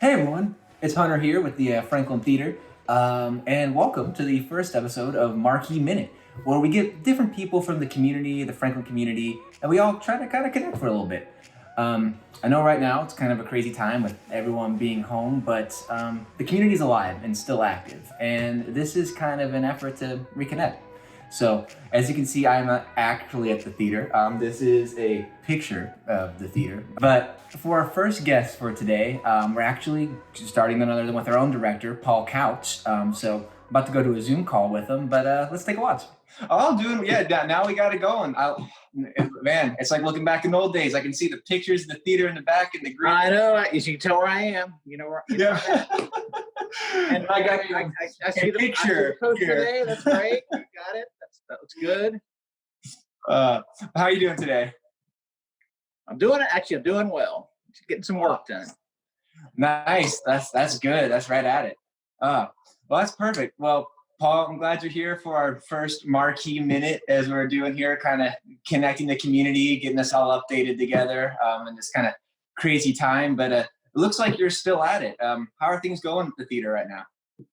Hey everyone, it's Hunter here with the Franklin Theater, and welcome to the first episode of Marquee Minute, where we get different people from the community, the Franklin community, and we all try to kind of connect for a little bit. I know right now it's kind of a crazy time with everyone being home, but the community's alive and still active, and this is kind of an effort to reconnect. So, as you can see, I'm actually at the theater. This is a picture of the theater. But for our first guest for today, we're actually starting none other than with our own director, Paul Couch. So, I'm about to go to a Zoom call with him, but let's take a watch. Oh, dude, yeah, now we got it going. Man, it's like looking back in the old days. I can see the pictures of the theater in the back and the green. I know. As you can tell where I am. You know where. Yeah. And I got you. I see the picture today. That's great. You got it. That's good. How are you doing today? I'm doing well. Just getting some work done. Nice. That's good. That's right at it. Well, that's perfect. Well, Paul, I'm glad you're here for our first Marquee Minute, as we're doing here, kind of connecting the community, getting us all updated together in this kind of crazy time. But it looks like you're still at it. How are things going at the theater right now?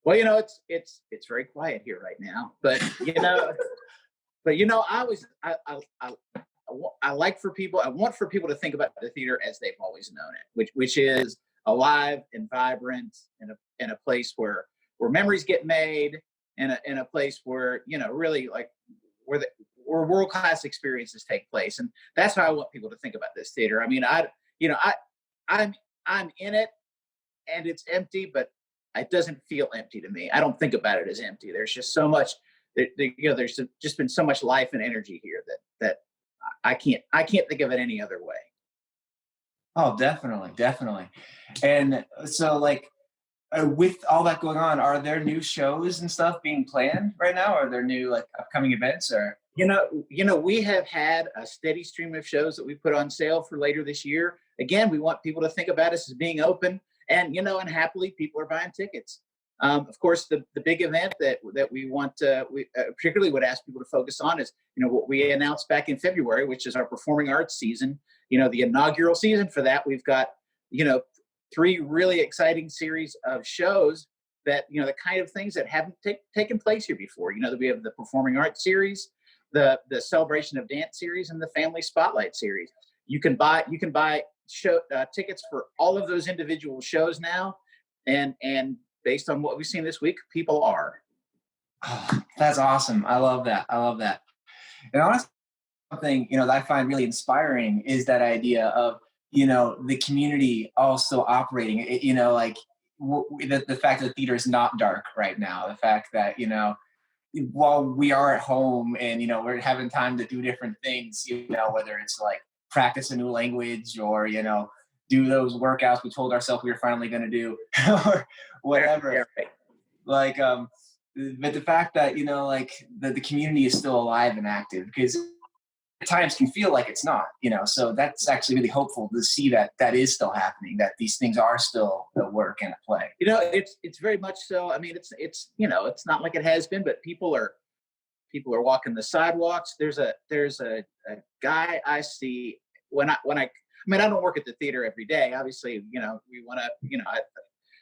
Well, it's very quiet here right now. But I like for people. I want for people to think about the theater as they've always known it, which is alive and vibrant in a place where memories get made, in a place where really like where world class experiences take place, and that's how I want people to think about this theater. I mean, I'm in it, and it's empty, but it doesn't feel empty to me. I don't think about it as empty. There's just so much. There's just been so much life and energy here that I can't think of it any other way. Oh, definitely. And so, like, with all that going on, are there new shows and stuff being planned right now? Are there new like upcoming events or? We have had a steady stream of shows that we put on sale for later this year. Again, we want people to think about us as being open, and happily people are buying tickets. Of course, the big event that we want we particularly would ask people to focus on is what we announced back in February, which is our performing arts season. The inaugural season for that. We've got 3 really exciting series of shows that the kind of things that haven't taken place here before. That we have the performing arts series, the celebration of dance series, and the family spotlight series. You can buy show tickets for all of those individual shows now, and based on what we've seen this week, people are. Oh, that's awesome. I love that. And honestly, something that I find really inspiring is that idea of the community also operating. Like the fact that the theater is not dark right now. The fact that while we are at home and we're having time to do different things, whether it's like practice a new language or do those workouts we told ourselves we were finally going to do or whatever. Yeah, right. Like but the fact that like the community is still alive and active, because at times can feel like it's not, so that's actually really hopeful to see that is still happening, that these things are still at work and at play. It's very much so. I mean, it's not like it has been, but people are walking the sidewalks. There's a guy I see when I mean, I don't work at the theater every day. Obviously, we want to,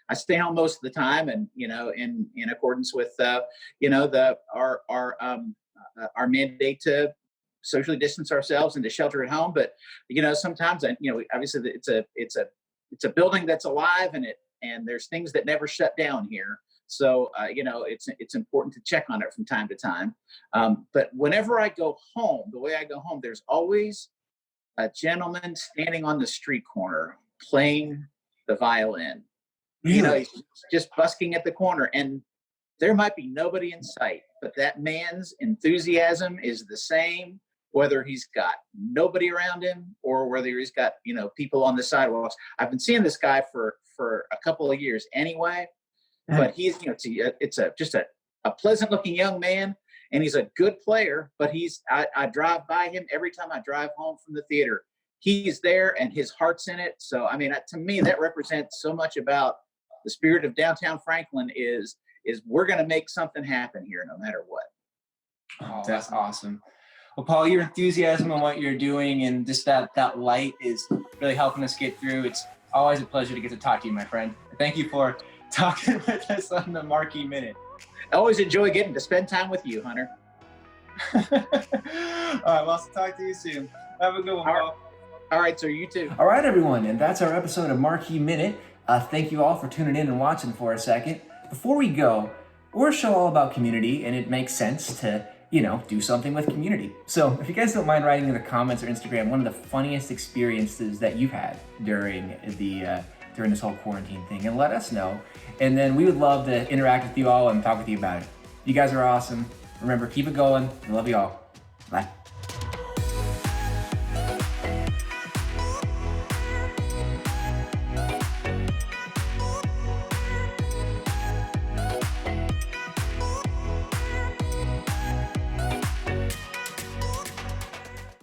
I stay home most of the time, and in accordance with our mandate to socially distance ourselves and to shelter at home. But sometimes obviously it's a building that's alive, and there's things that never shut down here. So it's important to check on it from time to time. But whenever I go home, the way I go home, there's always a gentleman standing on the street corner playing the violin. Really? He's just busking at the corner, and there might be nobody in sight, but that man's enthusiasm is the same, whether he's got nobody around him or whether he's got, people on the sidewalks. I've been seeing this guy for a couple of years anyway, but he's, it's just a pleasant looking young man, and he's a good player, but I drive by him every time I drive home from the theater. He's there and his heart's in it. So, I mean, to me, that represents so much about the spirit of downtown Franklin is we're going to make something happen here no matter what. Oh, that's awesome. Well, Paul, your enthusiasm and what you're doing and just that light is really helping us get through. It's always a pleasure to get to talk to you, my friend. Thank you for talking with us on the Marquee Minute. I always enjoy getting to spend time with you, Hunter. All right, well, I'll talk to you soon. Have a good one, Paul. All right, sir, you too. All right, everyone, and that's our episode of Marquee Minute. Thank you all for tuning in and watching for a second. Before we go, we're a show all about community, and it makes sense to, do something with community. So if you guys don't mind writing in the comments or Instagram one of the funniest experiences that you've had during this whole quarantine thing, and let us know. And then we would love to interact with you all and talk with you about it. You guys are awesome. Remember, keep it going. I love you all. Bye.